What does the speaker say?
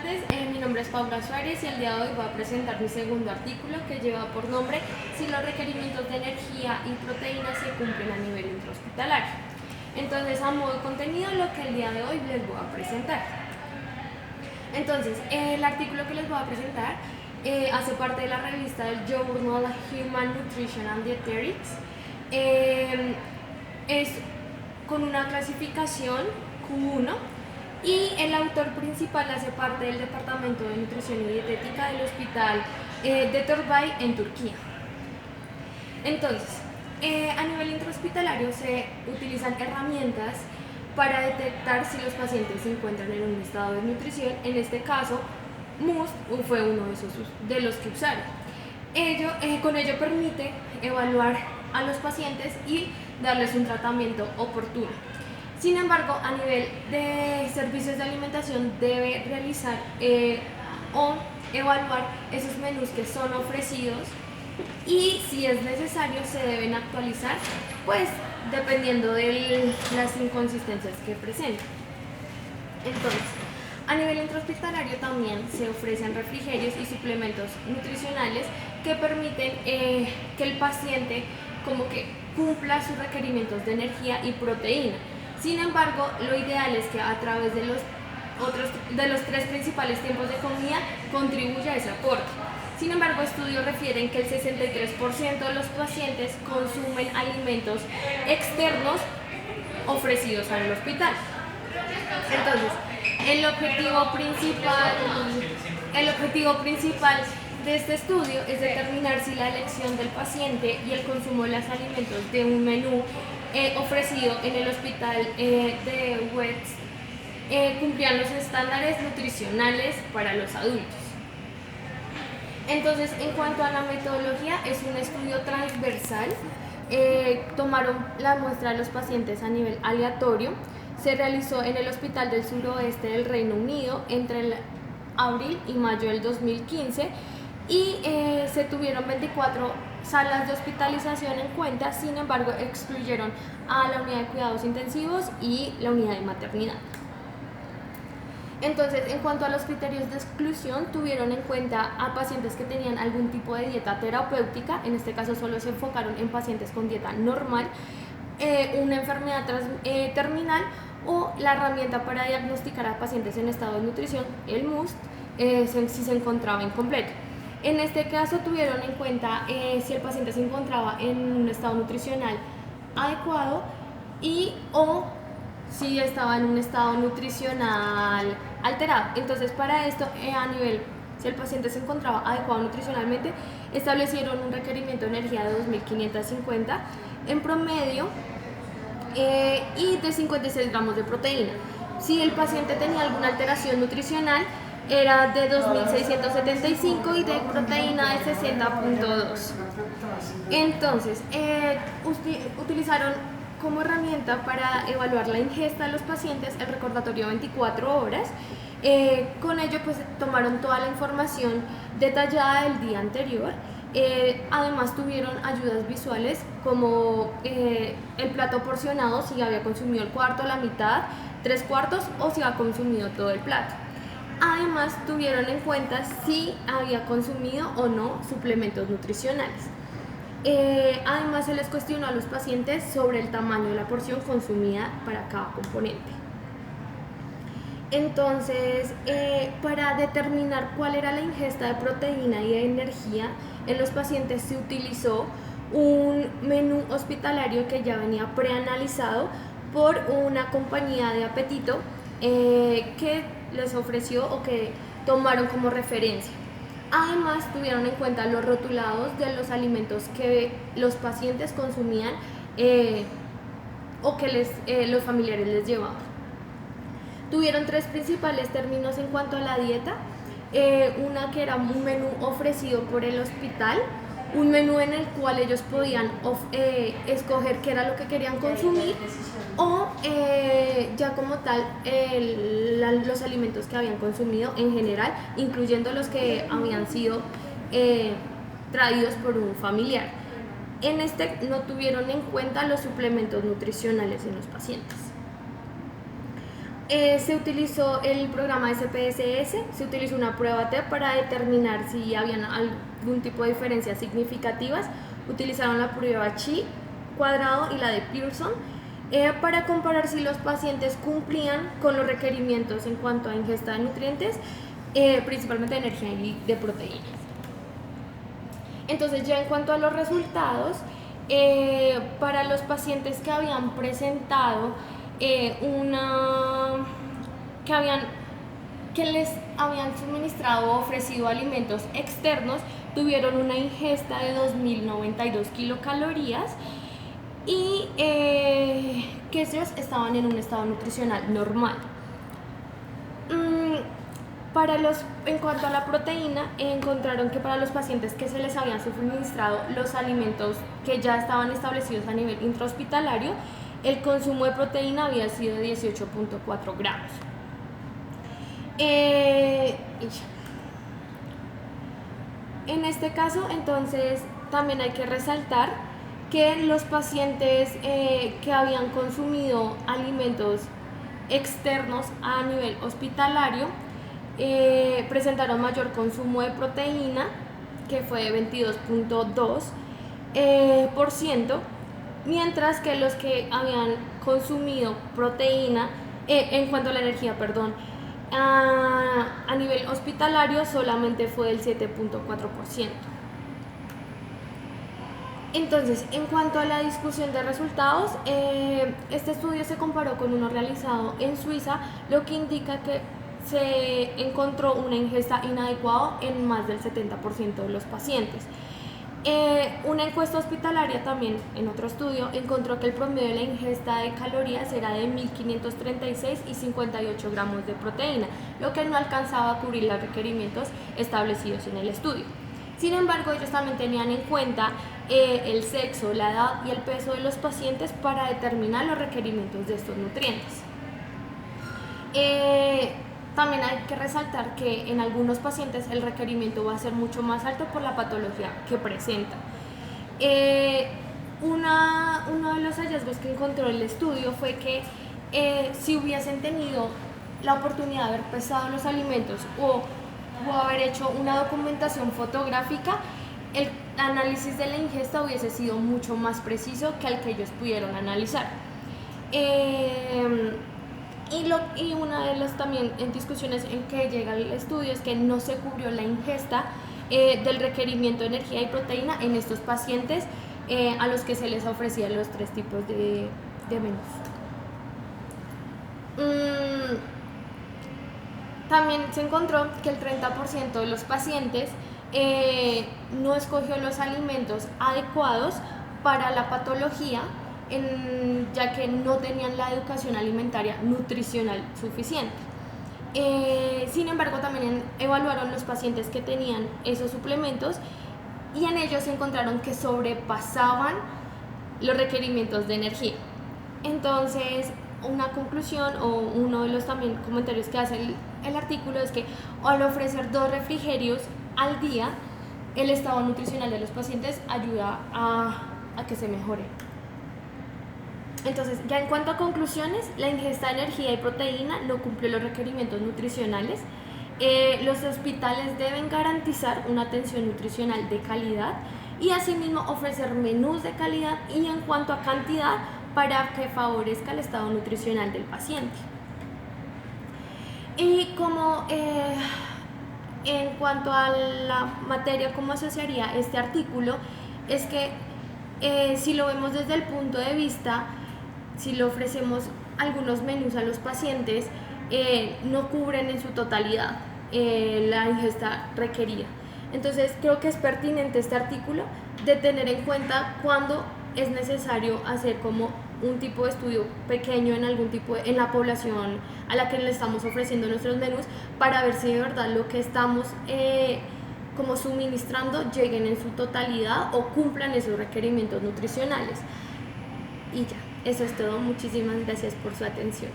tardes, mi nombre es Paula Suárez y el día de hoy voy a presentar mi segundo artículo que lleva por nombre Si los requerimientos de energía y proteínas se cumplen a nivel intrahospitalario. Entonces, a modo de contenido, lo que el día de hoy les voy a presentar. Entonces, el artículo que les voy a presentar hace parte de la revista del Journal Human Nutrition and Dietetics. Es con una clasificación Q1 y el autor principal hace parte del Departamento de Nutrición y Dietética del Hospital de Torbay en Turquía. Entonces, a nivel intrahospitalario se utilizan herramientas para detectar si los pacientes se encuentran en un estado de nutrición. En este caso, MUST fue uno de los que usaron. Con ello permite evaluar a los pacientes y darles un tratamiento oportuno. Sin embargo, a nivel de servicios de alimentación debe realizar o evaluar esos menús que son ofrecidos y si es necesario se deben actualizar, pues dependiendo de las inconsistencias que presenten. Entonces, a nivel intrahospitalario también se ofrecen refrigerios y suplementos nutricionales que permiten que el paciente como que cumpla sus requerimientos de energía y proteína. Sin embargo, lo ideal es que a través de los tres principales tiempos de comida contribuya a ese aporte. Sin embargo, estudios refieren que el 63% de los pacientes consumen alimentos externos ofrecidos en el hospital. Entonces, el objetivo principal de este estudio es determinar si la elección del paciente y el consumo de los alimentos de un menú ofrecido en el hospital de West cumplían los estándares nutricionales para los adultos. Entonces, en cuanto a la metodología, es un estudio transversal. Tomaron la muestra de los pacientes a nivel aleatorio. Se realizó en el Hospital del Suroeste del Reino Unido entre el abril y mayo del 2015 y se tuvieron 24 salas de hospitalización en cuenta. Sin embargo, excluyeron a la unidad de cuidados intensivos y la unidad de maternidad. Entonces, en cuanto a los criterios de exclusión, tuvieron en cuenta a pacientes que tenían algún tipo de dieta terapéutica. En este caso solo se enfocaron en pacientes con dieta normal, una enfermedad terminal o la herramienta para diagnosticar a pacientes en estado de nutrición, el MUST, si se encontraba incompleto. En este caso tuvieron en cuenta si el paciente se encontraba en un estado nutricional adecuado o si estaba en un estado nutricional alterado. Entonces, para esto, si el paciente se encontraba adecuado nutricionalmente, establecieron un requerimiento de energía de 2.550 en promedio y de 56 gramos de proteína. Si el paciente tenía alguna alteración nutricional, era de 2.675 y de proteína de 60.2. Entonces, utilizaron como herramienta para evaluar la ingesta de los pacientes el recordatorio 24 horas. Con ello, pues tomaron toda la información detallada del día anterior. Además tuvieron ayudas visuales como el plato porcionado, si había consumido el cuarto, la mitad, 3/4 o si había consumido todo el plato. Además tuvieron en cuenta si había consumido o no suplementos nutricionales. Además se les cuestionó a los pacientes sobre el tamaño de la porción consumida para cada componente. Entonces, para determinar cuál era la ingesta de proteína y de energía en los pacientes se utilizó un menú hospitalario que ya venía preanalizado por una compañía de apetito que les ofreció o que tomaron como referencia. Además, tuvieron en cuenta los rotulados de los alimentos que los pacientes consumían o que los familiares les llevaban. Tuvieron tres principales términos en cuanto a la dieta. Una que era un menú ofrecido por el hospital, un menú en el cual ellos podían escoger qué era lo que querían consumir o ya como tal los alimentos que habían consumido en general, incluyendo los que habían sido traídos por un familiar. En este no tuvieron en cuenta los suplementos nutricionales en los pacientes. Se utilizó el programa SPSS, se utilizó una prueba T para determinar si habían algún tipo de diferencias significativas. Utilizaron la prueba Chi cuadrado y la de Pearson para comparar si los pacientes cumplían con los requerimientos en cuanto a ingesta de nutrientes, principalmente de energía y de proteínas. Entonces, ya en cuanto a los resultados, para los pacientes que habían presentado que les habían suministrado o ofrecido alimentos externos, tuvieron una ingesta de 2092 kilocalorías y que ellos estaban en un estado nutricional normal. En cuanto a la proteína, encontraron que para los pacientes que se les habían suministrado los alimentos que ya estaban establecidos a nivel intrahospitalario, el consumo de proteína había sido de 18.4 gramos. En este caso, entonces, también hay que resaltar que los pacientes que habían consumido alimentos externos a nivel hospitalario presentaron mayor consumo de proteína, que fue de 22.2%, mientras que los que habían consumido proteína, en cuanto a la energía, a nivel hospitalario solamente fue del 7.4%. Entonces, en cuanto a la discusión de resultados, este estudio se comparó con uno realizado en Suiza, lo que indica que se encontró una ingesta inadecuada en más del 70% de los pacientes. Una encuesta hospitalaria también, en otro estudio, encontró que el promedio de la ingesta de calorías era de 1.536 y 58 gramos de proteína, lo que no alcanzaba a cubrir los requerimientos establecidos en el estudio. Sin embargo, ellos también tenían en cuenta el sexo, la edad y el peso de los pacientes para determinar los requerimientos de estos nutrientes. También hay que resaltar que en algunos pacientes el requerimiento va a ser mucho más alto por la patología que presenta. Uno de los hallazgos que encontró el estudio fue que si hubiesen tenido la oportunidad de haber pesado los alimentos o haber hecho una documentación fotográfica, el análisis de la ingesta hubiese sido mucho más preciso que el que ellos pudieron analizar. Y una de las también en discusiones en que llega el estudio es que no se cubrió la ingesta del requerimiento de energía y proteína en estos pacientes a los que se les ofrecían los 3 tipos de menús. También se encontró que el 30% de los pacientes no escogió los alimentos adecuados para la patología, ya que no tenían la educación alimentaria nutricional suficiente. Sin embargo, también evaluaron los pacientes que tenían esos suplementos y en ellos se encontraron que sobrepasaban los requerimientos de energía. Entonces, una conclusión o uno de los también comentarios que hace el artículo es que al ofrecer 2 refrigerios al día, el estado nutricional de los pacientes ayuda a que se mejore. Entonces, ya en cuanto a conclusiones, la ingesta de energía y proteína no cumplió los requerimientos nutricionales. Los hospitales deben garantizar una atención nutricional de calidad y asimismo ofrecer menús de calidad y en cuanto a cantidad para que favorezca el estado nutricional del paciente. Y como en cuanto a la materia, ¿cómo asociaría este artículo? Es que si lo vemos desde el punto de vista, si le ofrecemos algunos menús a los pacientes, no cubren en su totalidad la ingesta requerida. Entonces creo que es pertinente este artículo de tener en cuenta cuándo es necesario hacer como un tipo de estudio pequeño en la población a la que le estamos ofreciendo nuestros menús para ver si de verdad lo que estamos como suministrando lleguen en su totalidad o cumplan esos requerimientos nutricionales. Y ya, eso es todo. Muchísimas gracias por su atención.